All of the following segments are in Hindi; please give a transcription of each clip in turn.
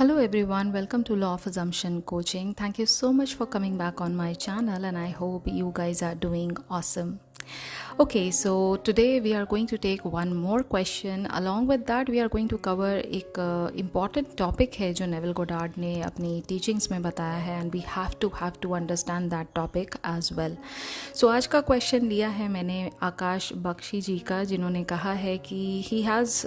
Hello everyone, welcome to Law of Assumption Coaching. Thank you so much for coming back on my channel and I hope you guys are doing awesome. Okay, so today we are going to take one more question. Along with that we are going to cover एक important topic है जो नेविल गोडार्ड ने अपनी teachings में बताया है and we have to understand that topic as well. So आज का question लिया है मैंने आकाश बख्शी जी का, जिन्होंने कहा है कि he has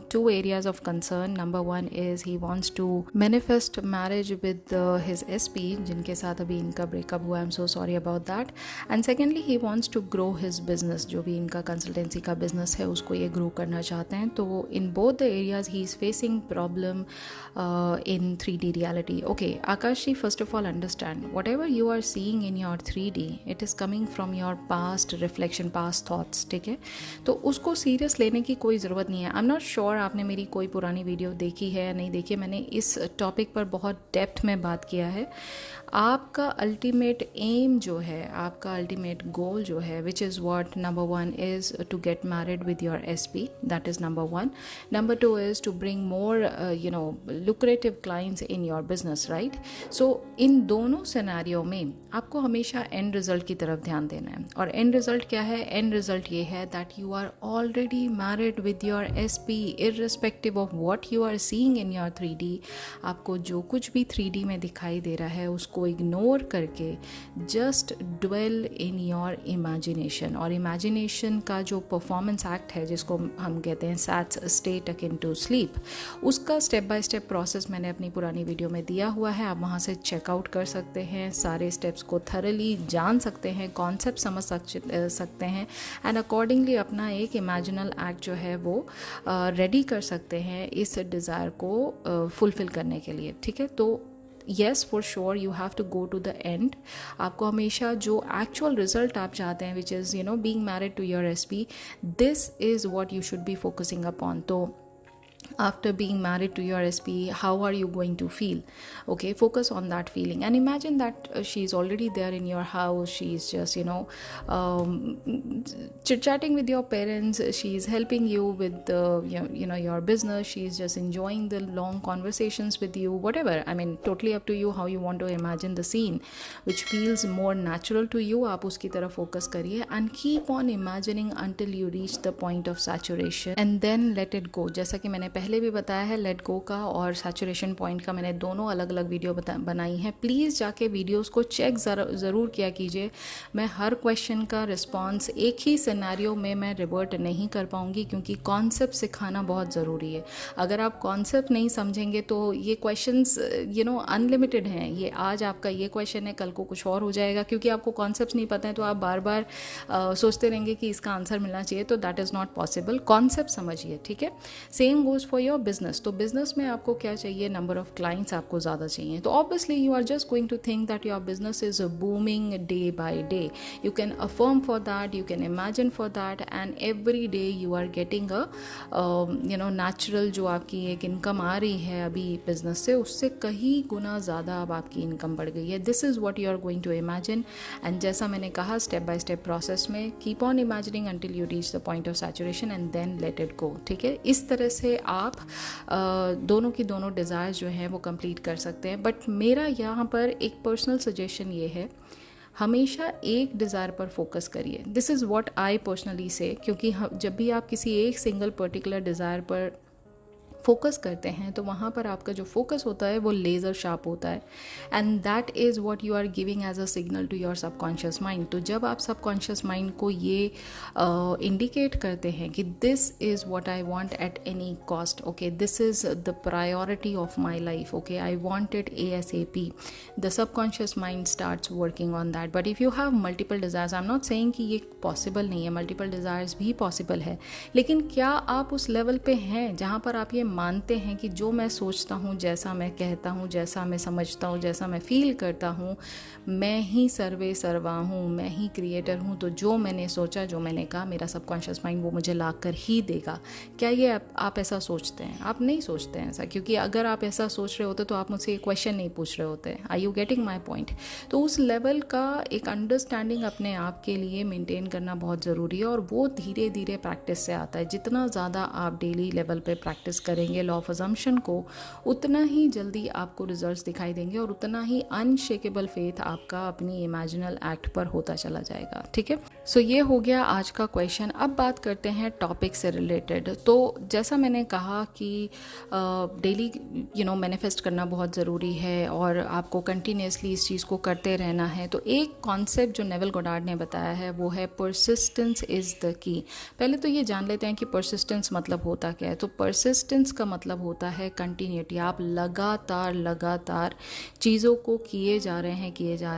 two areas of concern. Number one is he wants to manifest marriage with his SP जिनके साथ अभी इनका breakup हुआ. I'm so sorry about that. And secondly he wants to grow his business. जो भी इनका कंसल्टेंसी का बिजनेस है उसको ये ग्रो करना चाहते हैं. तो in both the areas he is facing problem in 3D reality. Okay Akash ji, first of all understand whatever you are seeing in your 3D it is coming from your past reflection, past thoughts. ठीक है, तो उसको सीरियस लेने की कोई ज़रूरत नहीं है. आई एम नॉट श्योर आपने मेरी कोई पुरानी वीडियो देखी है या नहीं देखी है. मैंने इस टॉपिक पर बहुत डेप्थ में बात किया है. आपका अल्टीमेट एम जो है, आपका अल्टीमेट गोल जो है, which is what number one is to get married with your SP. That is number one. Number two is to bring more lucrative clients in your business, right? So इन दोनों सिनेरियो में आपको हमेशा एंड रिजल्ट की तरफ ध्यान देना है. और एंड रिजल्ट क्या है? एंड रिजल्ट ये है that you are already married with your SP irrespective of what you are seeing in your 3D. आपको जो कुछ भी 3D में दिखाई दे रहा है उसको इग्नोर करके just dwell in your imagination. और इमेजिनेशन का जो परफॉर्मेंस एक्ट है जिसको हम कहते हैं SATS state akin to sleep, उसका स्टेप बाय स्टेप प्रोसेस मैंने अपनी पुरानी वीडियो में दिया हुआ है. आप वहाँ से चेकआउट कर सकते हैं, सारे स्टेप्स को थरली जान सकते हैं, कॉन्सेप्ट समझ सकते हैं एंड अकॉर्डिंगली अपना एक इमेजिनल एक्ट जो है वो रेडी कर सकते हैं इस डिज़ायर को फुलफिल करने के लिए. ठीक है, तो yes for sure you have to go to the end. आपको हमेशा जो actual result आप चाहते हैं which is being married to your SP, this is what you should be focusing upon. तो after being married to your SP, how are you going to feel? Okay, focus on that feeling and imagine that she's already there in your house. She's just chit-chatting with your parents. She's helping you with your business. She's just enjoying the long conversations with you, whatever. I mean, totally up to you how you want to imagine the scene which feels more natural to you. आप उसकी तरफ focus करिए and keep on imagining until you reach the point of saturation and then let it go. जैसा कि मैंने पहले भी बताया है, लेट गो का और सैचुरेशन पॉइंट का मैंने दोनों अलग अलग वीडियो बनाई हैं. प्लीज़ जाके वीडियोस को चेक ज़रूर किया कीजिए. मैं हर क्वेश्चन का रिस्पांस एक ही सिनेरियो में मैं रिवर्ट नहीं कर पाऊंगी क्योंकि कॉन्सेप्ट सिखाना बहुत ज़रूरी है. अगर आप कॉन्सेप्ट नहीं समझेंगे तो ये क्वेश्चंस अनलिमिटेड हैं. ये आज आपका ये क्वेश्चन है, कल को कुछ और हो जाएगा. क्योंकि आपको कॉन्सेप्ट नहीं पता है तो आप बार बार सोचते रहेंगे कि इसका आंसर मिलना चाहिए, तो that is not possible. Concept समझिए. ठीक है, same goes for your business. तो बिजनेस में आपको क्या चाहिए? नंबर ऑफ क्लाइंट्स आपको ज़्यादा चाहिए. तो obviously you are just going to think that your business is booming day by day. You can affirm for that, you can imagine for that and every day you are getting a natural जो आपकी एक इनकम आ रही है अभी बिजनेस से, उससे कहीं गुना ज़्यादा अब आपकी इनकम बढ़ गई है. This is what you are going to imagine and जैसा मैंने कहा स्टेप बाय स्टेप प्रोसेस में keep on imagining until you reach the point of saturation and then let it go. ठीक है, इस तरह से आप दोनों की दोनों डिज़ायर्स जो हैं वो कंप्लीट कर सकते हैं. बट मेरा यहाँ पर एक पर्सनल सजेशन ये है, हमेशा एक डिज़ायर पर फोकस करिए. This is what I personally से, क्योंकि जब भी आप किसी एक सिंगल पर्टिकुलर डिज़ायर पर फोकस करते हैं तो वहाँ पर आपका जो फोकस होता है वो लेज़र शार्प होता है and that is what you are giving as a signal to your subconscious mind. तो जब आप सबकॉन्शियस माइंड को ये इंडिकेट करते हैं कि this is what I want at any cost, okay, this is the priority of my life, okay, I want it ASAP, the subconscious mind starts working on that. But if you have multiple desires, I am not saying कि ये पॉसिबल नहीं है, मल्टीपल डिज़ायर्स भी पॉसिबल है, लेकिन क्या आप उस लेवल पे हैं जहाँ पर आप ये मानते हैं कि जो मैं सोचता हूँ, जैसा मैं कहता हूँ, जैसा मैं समझता हूँ, जैसा मैं फील करता हूँ, मैं ही सर्वे सर्वा हूँ, मैं ही क्रिएटर हूँ. तो जो मैंने सोचा, जो मैंने कहा, मेरा सबकॉन्शियस माइंड वो मुझे ला कर ही देगा. क्या ये आप ऐसा सोचते हैं? आप नहीं सोचते हैं ऐसा, क्योंकि अगर आप ऐसा सोच रहे होते तो आप मुझसे ये क्वेश्चन नहीं पूछ रहे होते. Are you getting my point? तो उस लेवल का एक अंडरस्टैंडिंग अपने आप के लिए मेंटेन करना बहुत ज़रूरी है और वो धीरे धीरे प्रैक्टिस से आता है. जितना ज़्यादा आप डेली लेवल पे प्रैक्टिस करें करेंगे लॉ ऑफ अजम्पशन को, उतना ही जल्दी आपको रिजल्ट्स दिखाई देंगे और उतना ही अनशेकेबल फेथ आपका अपनी इमेजिनल एक्ट पर होता चला जाएगा। ठीक है, सो ये हो गया आज का क्वेश्चन। अब बात करते हैं टॉपिक से रिलेटेड। तो जैसा मैंने कहा कि डेली मैनिफेस्ट करना बहुत ज़रूरी है और आपको कंटिन्यूसली इस चीज़ को करते रहना है। तो एक कॉन्सेप्ट जो नेविल गोडार्ड ने बताया है वो है परसिस्टेंस इज़ द की। पहले तो ये जान लेते हैं कि परसिस्टेंस मतलब होता क्या है। तो परसिस्टेंस का मतलब होता है कंटिन्यूटी। आप लगातार चीज़ों को किए जा रहे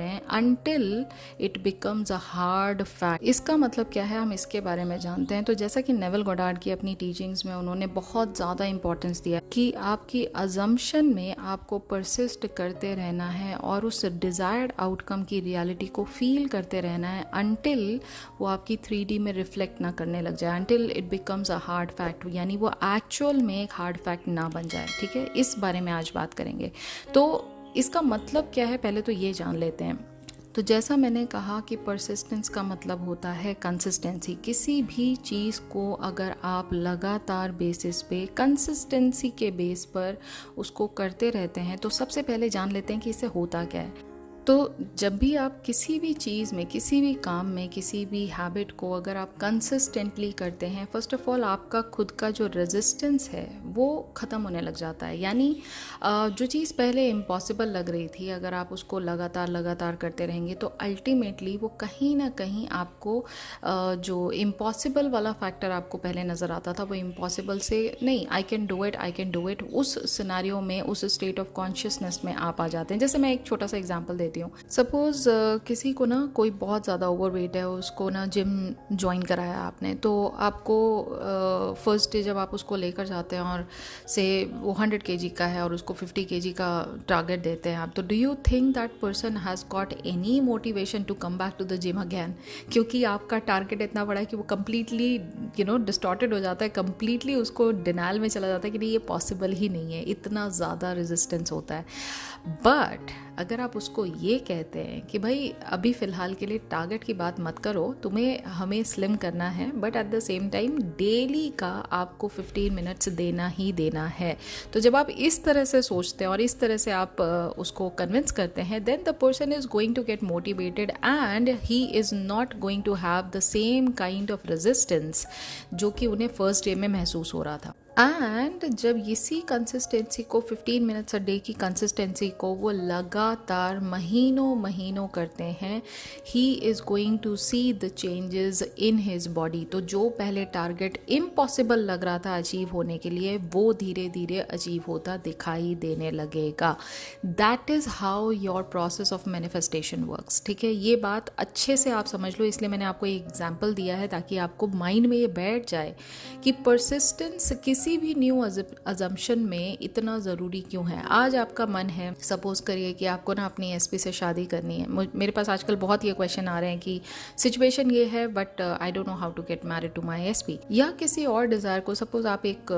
हैं until it becomes a hard fact. इसका मतलब क्या है, हम इसके बारे में जानते हैं। तो जैसा कि नेविल गोडार्ड की अपनी टीचिंग्स में उन्होंने बहुत ज़्यादा इंपॉर्टेंस दिया कि आपकी अजम्पशन में आपको परसिस्ट करते रहना है और उस डिज़ायर्ड आउटकम की रियलिटी को फील करते रहना है अनटिल वो आपकी 3D में रिफ्लेक्ट ना करने लग जाए, until it becomes a hard fact, यानी वो एक्चुअल में एक हार्ड फैक्ट ना बन जाए। ठीक है, इस बारे में आज बात करेंगे। तो इसका मतलब क्या है, पहले तो ये जान लेते हैं। तो जैसा मैंने कहा कि परसिस्टेंस का मतलब होता है कंसिस्टेंसी। किसी भी चीज़ को अगर आप लगातार बेसिस पे कंसिस्टेंसी के बेस पर उसको करते रहते हैं, तो सबसे पहले जान लेते हैं कि इससे होता क्या है। तो जब भी आप किसी भी चीज़ में, किसी भी काम में, किसी भी हैबिट को अगर आप कंसिस्टेंटली करते हैं, फर्स्ट ऑफ ऑल आपका खुद का जो रेजिस्टेंस है वो ख़त्म होने लग जाता है। यानी जो चीज़ पहले इम्पॉसिबल लग रही थी, अगर आप उसको लगातार करते रहेंगे तो अल्टीमेटली वो कहीं ना कहीं आपको जो इम्पॉसिबल वाला फैक्टर आपको पहले नज़र आता था, वो इम्पॉसिबल से नहीं, आई कैन डू इट, उस सिनारियो में, उस स्टेट ऑफ कॉन्शियसनेस में आप आ जाते हैं। जैसे मैं एक छोटा सा एग्जांपल देती हूँ। सपोज किसी को ना कोई बहुत ज़्यादा ओवरवेट है, उसको ना जिम ज्वाइन कराया आपने, तो आपको फर्स्ट डे जब आप उसको लेकर जाते हैं और से वो 100 kg का है और उसको 50 kg का टारगेट देते हैं आप, तो do you think that person has got any motivation to come back to the gym again? क्योंकि आपका टारगेट इतना बड़ा है कि वो कम्प्लीटली डिस्टॉर्टेड हो जाता है, कम्प्लीटली उसको डिनाइल में चला जाता है कि नहीं, ये पॉसिबल ही नहीं है, इतना ज़्यादा रेजिस्टेंस होता है। बट अगर आप उसको ये कहते हैं कि भाई अभी फ़िलहाल के लिए टारगेट की बात मत करो, तुम्हें हमें स्लिम करना है, but at the same time daily का आपको 15 मिनट्स देना ही देना है। तो जब आप इस तरह से सोचते हैं और इस तरह से आप उसको कन्विंस करते हैं, then the person is going to get motivated and he is not going to have the same kind of resistance जो कि उन्हें फर्स्ट डे में महसूस हो रहा था। एंड जब इसी कंसिस्टेंसी को 15 मिनट्स अ डे की कंसिस्टेंसी को वो लगातार महीनों करते हैं, he is going to see the changes in his body. तो जो पहले टारगेट इम्पॉसिबल लग रहा था अचीव होने के लिए, वो धीरे धीरे अचीव होता दिखाई देने लगेगा। That is how your process of manifestation works. ठीक है, ये बात अच्छे से आप समझ लो, इसलिए मैंने आपको एक एग्जाम्पल दिया है ताकि आपको माइंड में ये बैठ जाए कि परसिस्टेंस किसी भी न्यू अजम्पशन में इतना ज़रूरी क्यों है। आज आपका मन है, सपोज करिए कि आपको ना अपनी एसपी से शादी करनी है। मेरे पास आजकल बहुत ये क्वेश्चन आ रहे हैं कि सिचुएशन ये है but I don't know how to get married to my SP, या किसी और डिज़ायर को। सपोज आप एक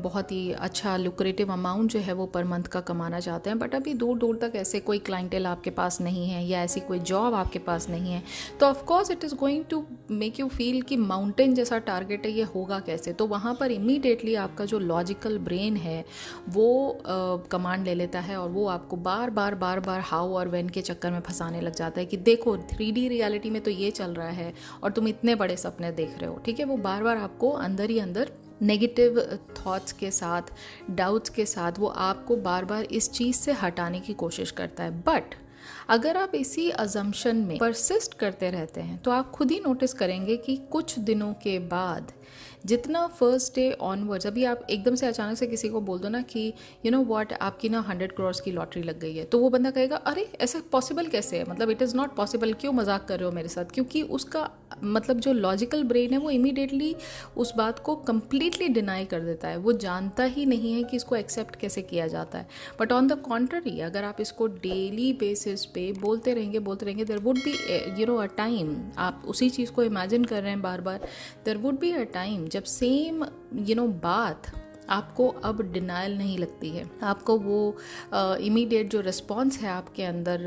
बहुत ही अच्छा लुक्रेटिव अमाउंट जो है वो पर मंथ का कमाना चाहते हैं, बट अभी दूर तक ऐसे कोई क्लाइंटेल आपके पास नहीं है या ऐसी कोई जॉब आपके पास नहीं है, तो of course it is going to make you feel कि माउंटेन जैसा टारगेट है, ये होगा कैसे। तो वहाँ पर इमीडिएटली आपका जो लॉजिकल ब्रेन है वो कमांड ले लेता है और वो आपको बार बार हाउ और व्हेन के चक्कर में फंसाने लग जाता है कि देखो 3D रियलिटी में तो ये चल रहा है और तुम इतने बड़े सपने देख रहे हो। ठीक है, वो बार बार आपको अंदर ही अंदर नेगेटिव थॉट्स के साथ, डाउट्स के साथ, वो आपको बार बार इस चीज़ से हटाने की कोशिश करता है। बट अगर आप इसी अजम्पशन में परसिस्ट करते रहते हैं तो आप खुद ही नोटिस करेंगे कि कुछ दिनों के बाद जितना फर्स्ट डे ऑनवर्ड्स, अभी आप एकदम से अचानक से किसी को बोल दो ना कि यू नो व्हाट, आपकी ना 100 करोड़ की लॉटरी लग गई है, तो वो बंदा कहेगा अरे ऐसा पॉसिबल कैसे है, मतलब इट इज़ नॉट पॉसिबल, क्यों मजाक कर रहे हो मेरे साथ। क्योंकि उसका मतलब जो लॉजिकल ब्रेन है वो इमीडिएटली उस बात को कम्प्लीटली डिनाई कर देता है, वो जानता ही नहीं है कि इसको एक्सेप्ट कैसे किया जाता है। बट ऑन द कॉन्ट्ररी, अगर आप इसको डेली बेसिस पे बोलते रहेंगे, there would be a time, आप उसी चीज़ को इमेजिन कर रहे हैं बार बार, there would be a time जब सेम बात आपको अब डिनायल नहीं लगती है, आपको वो इमीडिएट जो रिस्पॉन्स है आपके अंदर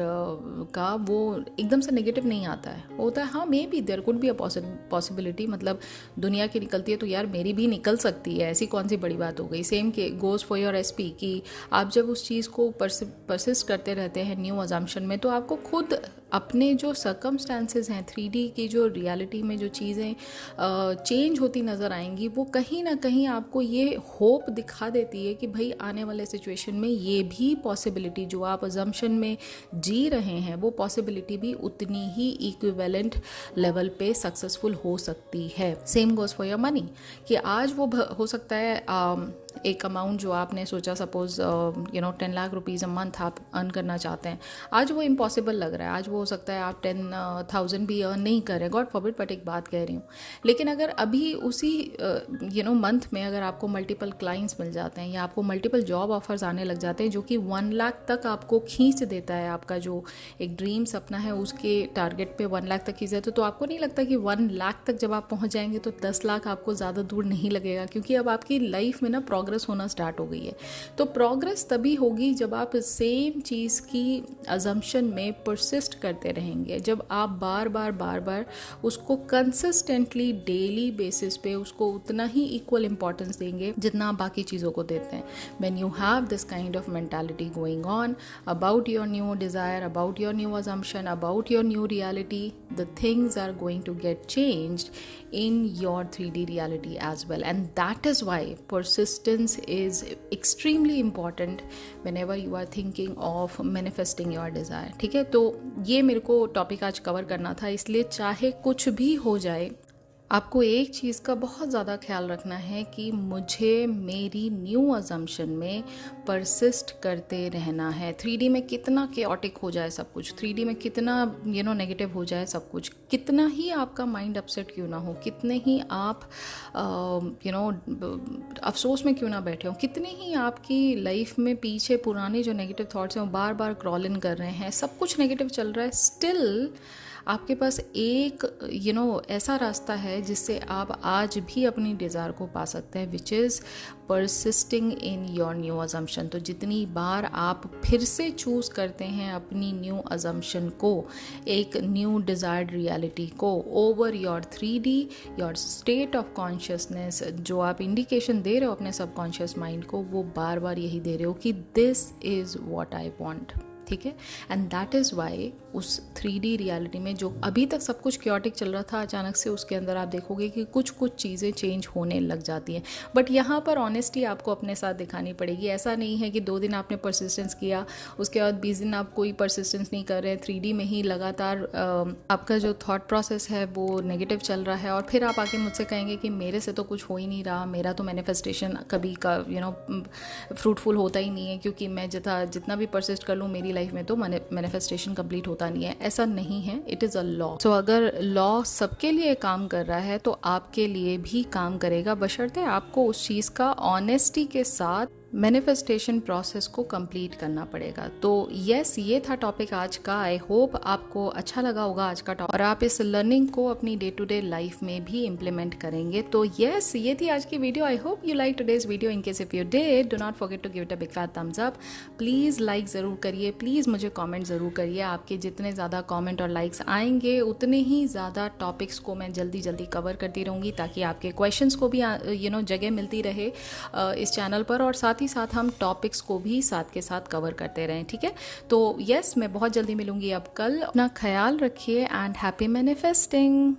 का वो एकदम से नेगेटिव नहीं आता है, होता है हाँ maybe there could be a possibility, मतलब दुनिया की निकलती है तो यार मेरी भी निकल सकती है, ऐसी कौन सी बड़ी बात हो गई। सेम के गोज़ फॉर योर एसपी कि आप जब उस चीज़ को परसिस्ट करते रहते हैं न्यू अजम्पशन में, तो आपको खुद अपने जो सर्कमस्टांसेस हैं 3D की जो रियलिटी में जो चीज़ें चेंज होती नज़र आएंगी, वो कहीं ना कहीं आपको ये होप दिखा देती है कि भाई आने वाले सिचुएशन में ये भी पॉसिबिलिटी जो आप अजम्पशन में जी रहे हैं वो पॉसिबिलिटी भी उतनी ही इक्विवेलेंट लेवल पे सक्सेसफुल हो सकती है। Same goes for your money कि आज वो हो सकता है एक अमाउंट जो आपने सोचा suppose 10 lakh rupees a month आप अर्न करना चाहते हैं, आज वो इम्पॉसिबल लग रहा है, आज वो हो सकता है आप 10,000 भी अर्न नहीं करें, गॉड फॉरबिड, बट एक बात कह रही हूँ। लेकिन अगर अभी उसी मंथ में अगर आपको मल्टीपल क्लाइंट्स मिल जाते हैं या आपको मल्टीपल जॉब ऑफर्स आने लग जाते हैं जो कि 1 लाख तक आपको खींच देता है, आपका जो एक ड्रीम सपना है उसके टारगेट पे 1 लाख तक खींच देता है, तो आपको नहीं लगता कि 1 लाख तक जब आप पहुँच जाएंगे तो 10 लाख आपको ज़्यादा दूर नहीं लगेगा, क्योंकि अब आपकी लाइफ में ना प्रोग्रेस होना स्टार्ट हो गई है। तो प्रोग्रेस तभी होगी जब आप सेम चीज़ की अजम्पशन में परसिस्ट करते रहेंगे, जब आप बार बार उसको कंसिस्टेंटली डेली बेसिस पे उसको उतना ही इक्वल इंपॉर्टेंस देंगे जितना आप बाकी चीज़ों को देते हैं। When you have this kind of mentality going on about your new desire, about your new assumption, about your new reality, the things are going to get changed in your 3D reality as well. And that is why persistence is extremely important whenever you are thinking of manifesting your desire. ठीक है, तो ये मेरे को टॉपिक आज कवर करना था, इसलिए चाहे कुछ भी हो जाए आपको एक चीज़ का बहुत ज़्यादा ख्याल रखना है कि मुझे मेरी न्यू अजम्पशन में परसिस्ट करते रहना है। 3D में कितना केओटिक हो जाए सब कुछ, 3D में कितना नेगेटिव हो जाए सब कुछ, कितना ही आपका माइंड अपसेट क्यों ना हो, कितने ही आप अफसोस में क्यों ना बैठे हो, कितने ही आपकी लाइफ में पीछे पुराने जो नेगेटिव थॉट्स हैं वो बार बार क्रॉल इन कर रहे हैं, सब कुछ नेगेटिव चल रहा है, स्टिल आपके पास एक ऐसा रास्ता है जिससे आप आज भी अपनी डिज़ायर को पा सकते हैं, which is persisting in your new assumption. तो जितनी बार आप फिर से चूज़ करते हैं अपनी न्यू अजम्पशन को, एक न्यू डिज़ायर्ड रियलिटी को over your 3D, your state of consciousness, जो आप इंडिकेशन दे रहे हो अपने सबकॉन्शियस माइंड को, वो बार बार यही दे रहे हो कि this is what I want. ठीक है, एंड दैट इज़ वाई उस 3D रियलिटी में जो अभी तक सब कुछ क्योटिक चल रहा था, अचानक से उसके अंदर आप देखोगे कि कुछ चीज़ें चेंज होने लग जाती हैं। बट यहाँ पर ऑनेस्टी आपको अपने साथ दिखानी पड़ेगी। ऐसा नहीं है कि 2 दिन आपने परसिस्टेंस किया, उसके बाद 20 दिन आप कोई परसिस्टेंस नहीं कर रहे हैं, 3D में ही लगातार आपका जो थॉट प्रोसेस है वो नेगेटिव चल रहा है, और फिर आप आके मुझसे कहेंगे कि मेरे से तो कुछ हो ही नहीं रहा, मेरा तो मैनिफेस्टेशन कभी का फ्रूटफुल होता ही नहीं है, क्योंकि मैं जितना भी परसिस्ट कर लूँ मेरी लाइफ में तो मैनिफेस्टेशन कंप्लीट होता नहीं है। ऐसा नहीं है, इट इज़ अ लॉ। सो अगर लॉ सबके लिए काम कर रहा है तो आपके लिए भी काम करेगा, बशर्ते आपको उस चीज़ का ऑनेस्टी के साथ मैनिफेस्टेशन प्रोसेस को कंप्लीट करना पड़ेगा। तो यस, ये था टॉपिक आज का। आई होप आपको अच्छा लगा होगा आज का टॉपिक, और आप इस लर्निंग को अपनी डे टू डे लाइफ में भी इम्प्लीमेंट करेंगे। तो यस, ये थी आज की video. I hope you like today's video. In case if you did, do not forget to give it a big fat thumbs up. Please like ज़रूर करिए, प्लीज़ मुझे कॉमेंट ज़रूर करिए। आपके जितने ज़्यादा कॉमेंट और लाइक्स आएंगे उतने ही ज़्यादा टॉपिक्स को मैं जल्दी कवर करती रहूँगी, ताकि आपके क्वेश्चंस को भी जगह मिलती रहे इस चैनल पर, और साथ ही साथ हम टॉपिक्स को भी साथ के साथ कवर करते रहें। ठीक है, तो यस, मैं बहुत जल्दी मिलूंगी अब कल। अपना ख्याल रखिए एंड हैप्पी मैनिफेस्टिंग।